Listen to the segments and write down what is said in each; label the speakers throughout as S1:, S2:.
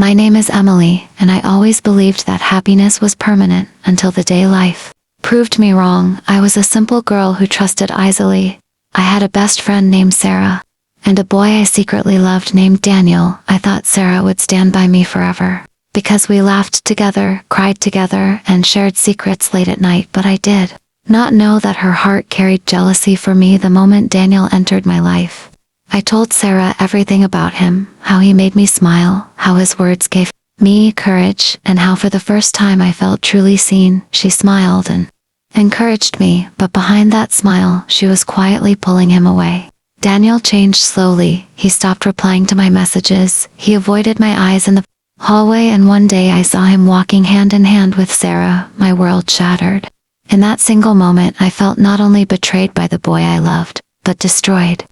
S1: My name is Emily, and I always believed that happiness was permanent until the day life proved me wrong. I was a simple girl who trusted easily. I had a best friend named Sarah, and a boy I secretly loved named Daniel. I thought Sarah would stand by me forever, because we laughed together, cried together, and shared secrets late at night. But I did not know that her heart carried jealousy for me the moment Daniel entered my life. I told Sarah everything about him, how he made me smile, how his words gave me courage, and how for the first time I felt truly seen. She smiled and encouraged me, but behind that smile, she was quietly pulling him away. Daniel changed slowly. He stopped replying to my messages. He avoided my eyes in the hallway, and one day I saw him walking hand in hand with Sarah. My world shattered. In that single moment, I felt not only betrayed by the boy I loved, but destroyed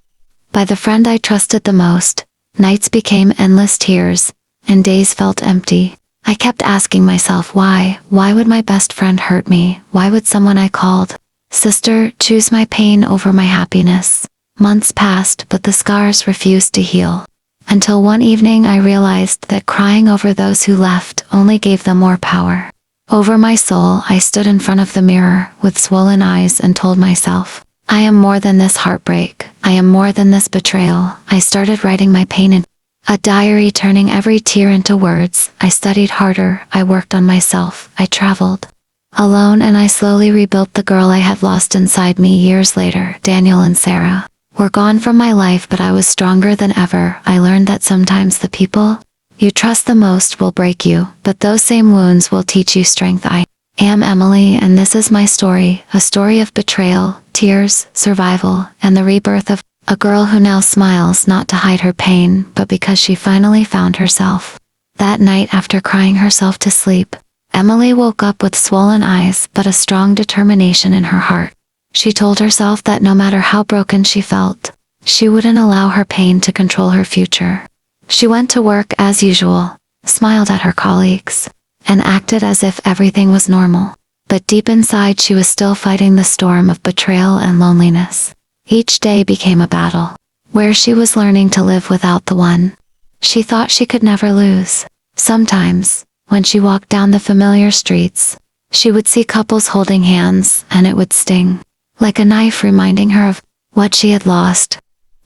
S1: by the friend I trusted the most. Nights became endless tears, and days felt empty. I kept asking myself why would my best friend hurt me? Why would someone I called sister choose my pain over my happiness? Months passed, but the scars refused to heal. Until one evening I realized that crying over those who left only gave them more power over my soul. I stood in front of the mirror with swollen eyes and told myself, I am more than this heartbreak. I am more than this betrayal. I started writing my pain in a diary, turning every tear into words. I studied harder. I worked on myself. I traveled alone, and I slowly rebuilt the girl I had lost inside me. Years later, Daniel and Sarah were gone from my life, but I was stronger than ever. I learned that sometimes the people you trust the most will break you, but those same wounds will teach you strength. I am Emily, and this is my story, a story of betrayal, tears, survival, and the rebirth of a girl who now smiles not to hide her pain, but because she finally found herself. That night, after crying herself to sleep, Emily woke up with swollen eyes but a strong determination in her heart. She told herself that no matter how broken she felt, she wouldn't allow her pain to control her future. She went to work as usual, smiled at her colleagues, and acted as if everything was normal. But deep inside, she was still fighting the storm of betrayal and loneliness. Each day became a battle, where she was learning to live without the one she thought she could never lose. Sometimes, when she walked down the familiar streets, she would see couples holding hands, and it would sting like a knife, reminding her of what she had lost.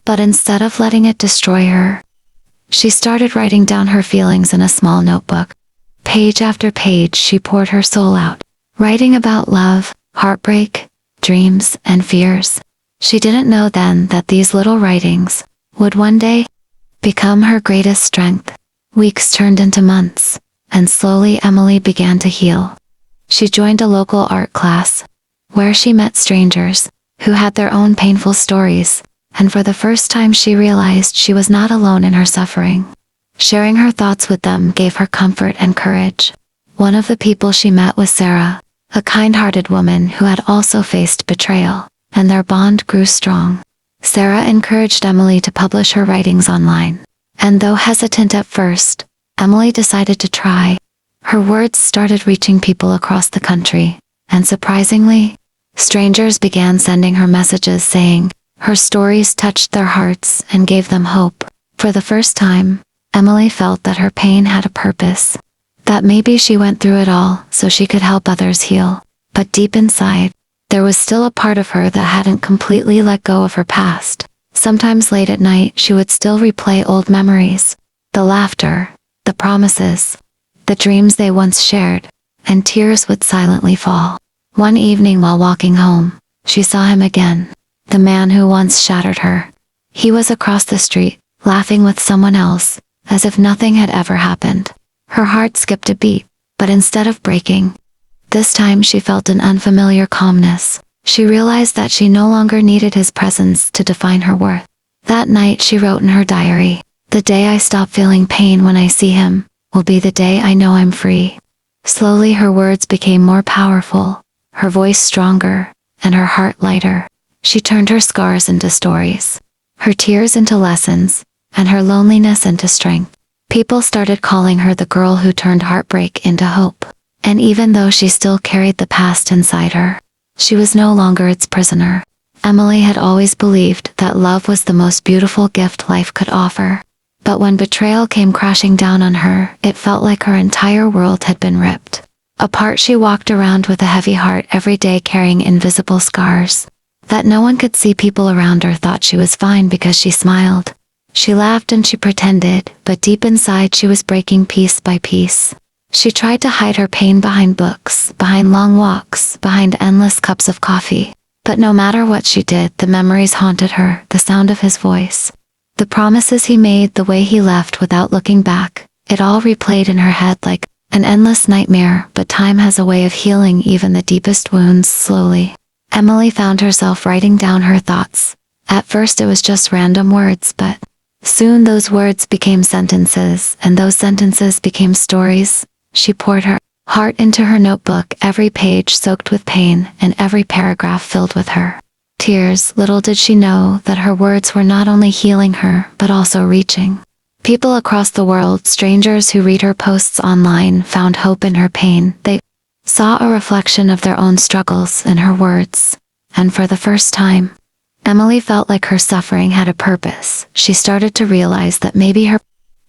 S1: But instead of letting it destroy her, she started writing down her feelings in a small notebook. Page after page, she poured her soul out, writing about love, heartbreak, dreams, and fears. She didn't know then that these little writings would one day become her greatest strength. Weeks turned into months, and slowly Emily began to heal. She joined a local art class, where she met strangers who had their own painful stories, and for the first time she realized she was not alone in her suffering. Sharing her thoughts with them gave her comfort and courage. One of the people she met was Sarah, a kind-hearted woman who had also faced betrayal, and their bond grew strong. Sarah encouraged Emily to publish her writings online, and though hesitant at first, Emily decided to try. Her words started reaching people across the country, and surprisingly, strangers began sending her messages saying her stories touched their hearts and gave them hope. For the first time, Emily felt that her pain had a purpose, that maybe she went through it all so she could help others heal. But deep inside, there was still a part of her that hadn't completely let go of her past. Sometimes late at night, she would still replay old memories, the laughter, the promises, the dreams they once shared, and tears would silently fall. One evening while walking home, she saw him again, the man who once shattered her. He was across the street, laughing with someone else, as if nothing had ever happened. Her heart skipped a beat, but instead of breaking, this time she felt an unfamiliar calmness. She realized that she no longer needed his presence to define her worth. That night she wrote in her diary, "The day I stop feeling pain when I see him, will be the day I know I'm free." Slowly her words became more powerful, her voice stronger, and her heart lighter. She turned her scars into stories, her tears into lessons, and her loneliness into strength. People started calling her the girl who turned heartbreak into hope. And even though she still carried the past inside her, she was no longer its prisoner. Emily had always believed that love was the most beautiful gift life could offer. But when betrayal came crashing down on her, it felt like her entire world had been ripped apart. She walked around with a heavy heart every day, carrying invisible scars that no one could see. People around her thought she was fine because she smiled. She laughed and she pretended, but deep inside she was breaking piece by piece. She tried to hide her pain behind books, behind long walks, behind endless cups of coffee. But no matter what she did, the memories haunted her, the sound of his voice, the promises he made, the way he left without looking back. It all replayed in her head like an endless nightmare. But time has a way of healing even the deepest wounds slowly. Emily found herself writing down her thoughts. At first it was just random words, but soon those words became sentences, and those sentences became stories. She poured her heart into her notebook, every page soaked with pain, and every paragraph filled with her tears. Little did she know that her words were not only healing her, but also reaching people across the world. Strangers who read her posts online found hope in her pain. They saw a reflection of their own struggles in her words. And for the first time, Emily felt like her suffering had a purpose. She started to realize that maybe her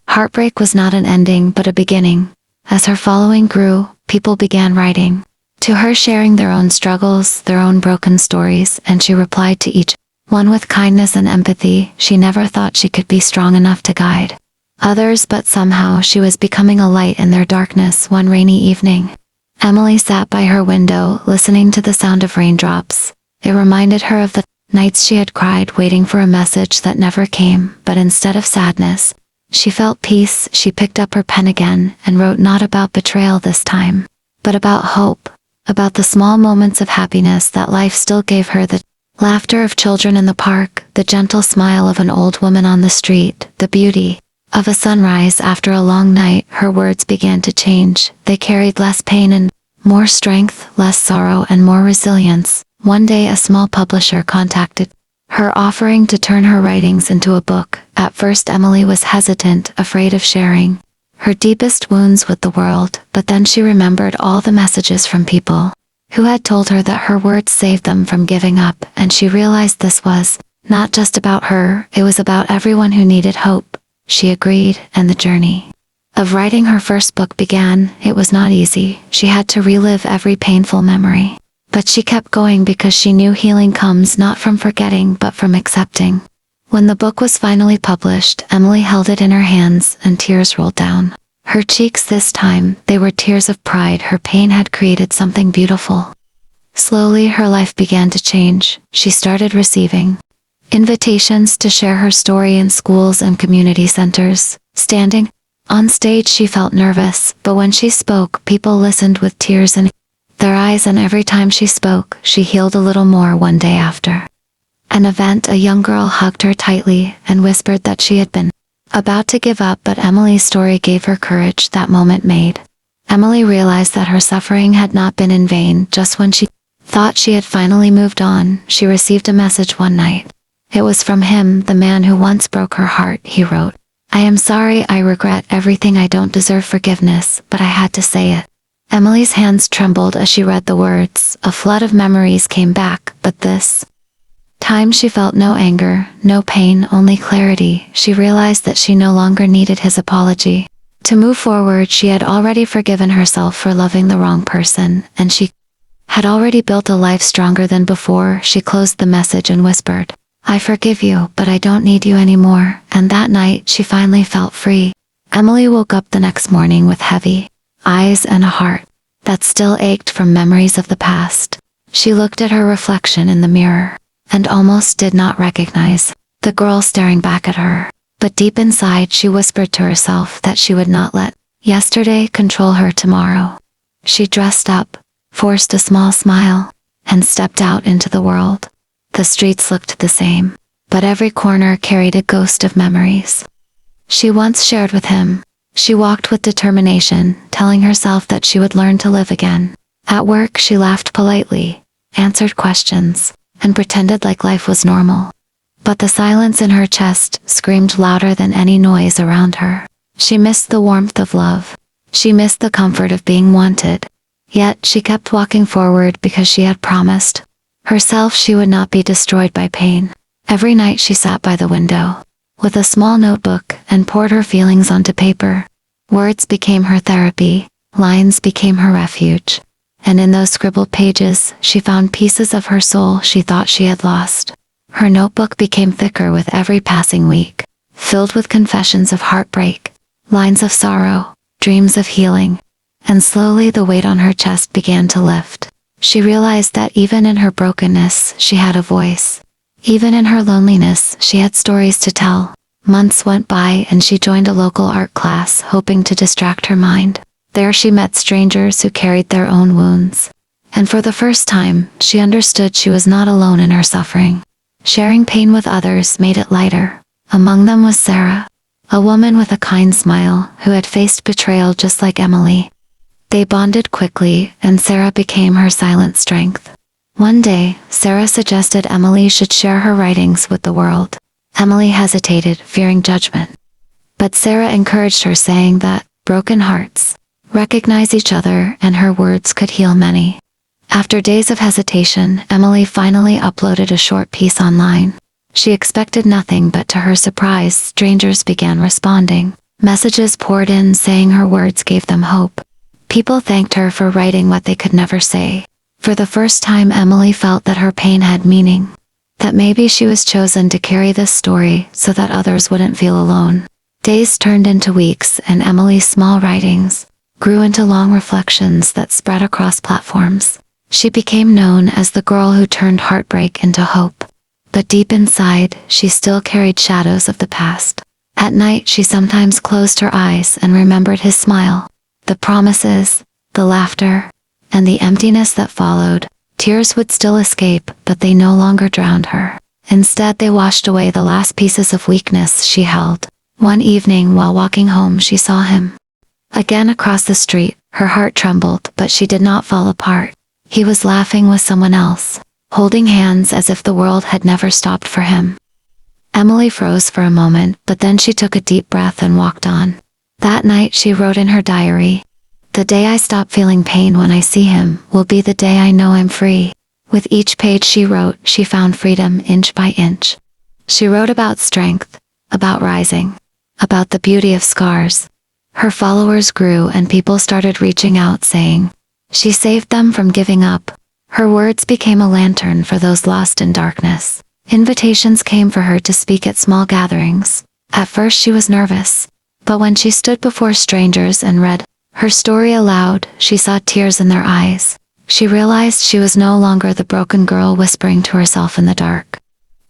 S1: heartbreak was not an ending but a beginning. As her following grew, people began writing to her, sharing their own struggles, their own broken stories, and she replied to each one with kindness and empathy. She never thought she could be strong enough to guide others, but somehow she was becoming a light in their darkness. One rainy evening, Emily sat by her window, listening to the sound of raindrops. It reminded her of the nights she had cried, waiting for a message that never came. But instead of sadness, she felt peace. She picked up her pen again and wrote, not about betrayal this time, but about hope, about the small moments of happiness that life still gave her, the laughter of children in the park, the gentle smile of an old woman on the street, the beauty of a sunrise after a long night. Her words began to change. They carried less pain and more strength, less sorrow and more resilience. One day a small publisher contacted her, offering to turn her writings into a book. At first Emily was hesitant, afraid of sharing her deepest wounds with the world, but then she remembered all the messages from people who had told her that her words saved them from giving up, and she realized this was not just about her, it was about everyone who needed hope. She agreed, and the journey of writing her first book began. It was not easy. She had to relive every painful memory. But she kept going because she knew healing comes not from forgetting but from accepting. When the book was finally published, Emily held it in her hands and tears rolled down her cheeks. This time, they were tears of pride. Her pain had created something beautiful. Slowly, her life began to change. She started receiving invitations to share her story in schools and community centers. Standing on stage, she felt nervous, but when she spoke, people listened with tears in their eyes, and every time she spoke, she healed a little more. One day after an event, a young girl hugged her tightly and whispered that she had been about to give up, but Emily's story gave her courage. That moment made Emily realize that her suffering had not been in vain. Just when she thought she had finally moved on, she received a message one night. It was from him, the man who once broke her heart. He wrote, "I am sorry, I regret everything, I don't deserve forgiveness, but I had to say it." Emily's hands trembled as she read the words. A flood of memories came back, but this time she felt no anger, no pain, only clarity. She realized that she no longer needed his apology to move forward. She had already forgiven herself for loving the wrong person, and she had already built a life stronger than before. She closed the message and whispered, "I forgive you, but I don't need you anymore." And that night, she finally felt free. Emily woke up the next morning with heavy eyes and a heart that still ached from memories of the past. She looked at her reflection in the mirror and almost did not recognize the girl staring back at her. But deep inside, she whispered to herself that she would not let yesterday control her tomorrow. She dressed up, forced a small smile, and stepped out into the world. The streets looked the same, but every corner carried a ghost of memories she once shared with him. She walked with determination, telling herself that she would learn to live again. At work, she laughed politely, answered questions, and pretended like life was normal. But the silence in her chest screamed louder than any noise around her. She missed the warmth of love. She missed the comfort of being wanted. Yet she kept walking forward because she had promised herself she would not be destroyed by pain. Every night she sat by the window, with a small notebook and poured her feelings onto paper. Words became her therapy, lines became her refuge. And in those scribbled pages, she found pieces of her soul she thought she had lost. Her notebook became thicker with every passing week, filled with confessions of heartbreak, lines of sorrow, dreams of healing. And slowly the weight on her chest began to lift. She realized that even in her brokenness, she had a voice. Even in her loneliness, she had stories to tell. Months went by and she joined a local art class, hoping to distract her mind. There she met strangers who carried their own wounds. And for the first time, she understood she was not alone in her suffering. Sharing pain with others made it lighter. Among them was Sarah, a woman with a kind smile who had faced betrayal just like Emily. They bonded quickly, and Sarah became her silent strength. One day, Sarah suggested Emily should share her writings with the world. Emily hesitated, fearing judgment. But Sarah encouraged her, saying that broken hearts recognize each other and her words could heal many. After days of hesitation, Emily finally uploaded a short piece online. She expected nothing, but to her surprise, strangers began responding. Messages poured in saying her words gave them hope. People thanked her for writing what they could never say. For the first time, Emily felt that her pain had meaning. That maybe she was chosen to carry this story so that others wouldn't feel alone. Days turned into weeks, and Emily's small writings grew into long reflections that spread across platforms. She became known as the girl who turned heartbreak into hope. But deep inside, she still carried shadows of the past. At night, she sometimes closed her eyes and remembered his smile. The promises, the laughter, and the emptiness that followed. Tears would still escape, but they no longer drowned her. Instead, they washed away the last pieces of weakness she held. One evening, while walking home, she saw him again across the street. Her heart trembled, but she did not fall apart. He was laughing with someone else, holding hands as if the world had never stopped for him. Emily froze for a moment, but then she took a deep breath and walked on. That night she wrote in her diary, "The day I stop feeling pain when I see him will be the day I know I'm free." With each page she wrote, she found freedom inch by inch. She wrote about strength, about rising, about the beauty of scars. Her followers grew and people started reaching out saying, she saved them from giving up. Her words became a lantern for those lost in darkness. Invitations came for her to speak at small gatherings. At first she was nervous. But when she stood before strangers and read her story aloud, she saw tears in their eyes. She realized she was no longer the broken girl whispering to herself in the dark.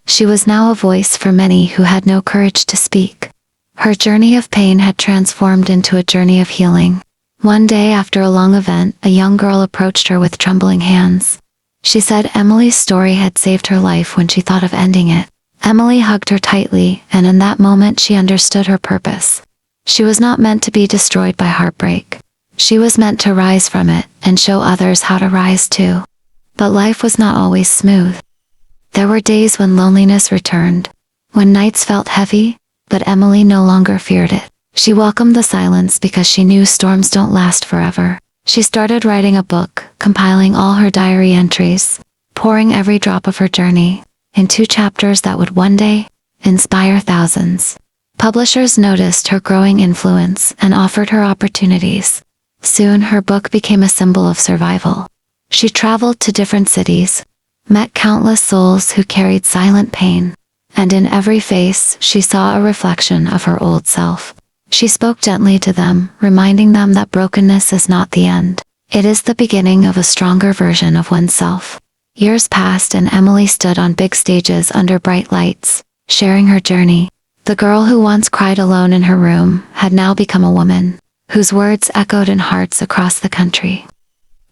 S1: She was now a voice for many who had no courage to speak. Her journey of pain had transformed into a journey of healing. One day after a long event, a young girl approached her with trembling hands. She said Emily's story had saved her life when she thought of ending it. Emily hugged her tightly, and in that moment she understood her purpose. She was not meant to be destroyed by heartbreak. She was meant to rise from it and show others how to rise too. But life was not always smooth. There were days when loneliness returned, when nights felt heavy, but Emily no longer feared it. She welcomed the silence because she knew storms don't last forever. She started writing a book, compiling all her diary entries, pouring every drop of her journey into chapters that would one day inspire thousands. Publishers noticed her growing influence and offered her opportunities. Soon her book became a symbol of survival. She traveled to different cities, met countless souls who carried silent pain, and in every face she saw a reflection of her old self. She spoke gently to them, reminding them that brokenness is not the end. It is the beginning of a stronger version of oneself. Years passed and Emily stood on big stages under bright lights, sharing her journey. The girl who once cried alone in her room had now become a woman whose words echoed in hearts across the country.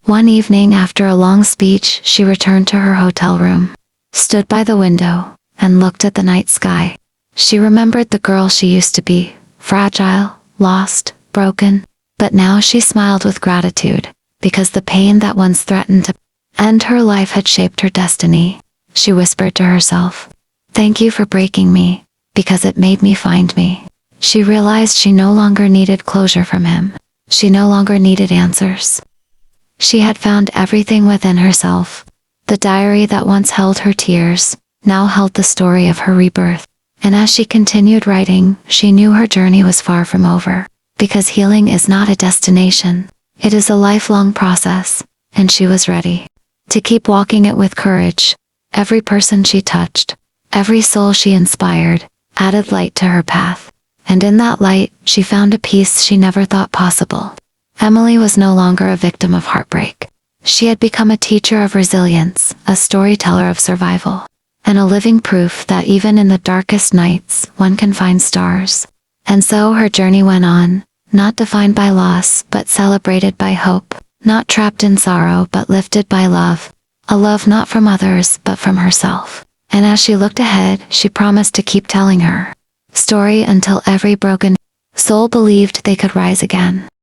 S1: One evening after a long speech, she returned to her hotel room, stood by the window, and looked at the night sky. She remembered the girl she used to be, fragile, lost, broken, but now she smiled with gratitude, because the pain that once threatened to end her life had shaped her destiny. She whispered to herself, "Thank you for breaking me, because it made me find me." She realized she no longer needed closure from him. She no longer needed answers. She had found everything within herself. The diary that once held her tears now held the story of her rebirth. And as she continued writing, she knew her journey was far from over. Because healing is not a destination, it is a lifelong process, and she was ready to keep walking it with courage. Every person she touched, every soul she inspired, added light to her path. And in that light, she found a peace she never thought possible. Emily was no longer a victim of heartbreak. She had become a teacher of resilience, a storyteller of survival, and a living proof that even in the darkest nights, one can find stars. And so her journey went on, not defined by loss, but celebrated by hope, not trapped in sorrow, but lifted by love, a love not from others, but from herself. And as she looked ahead, she promised to keep telling her story until every broken soul believed they could rise again.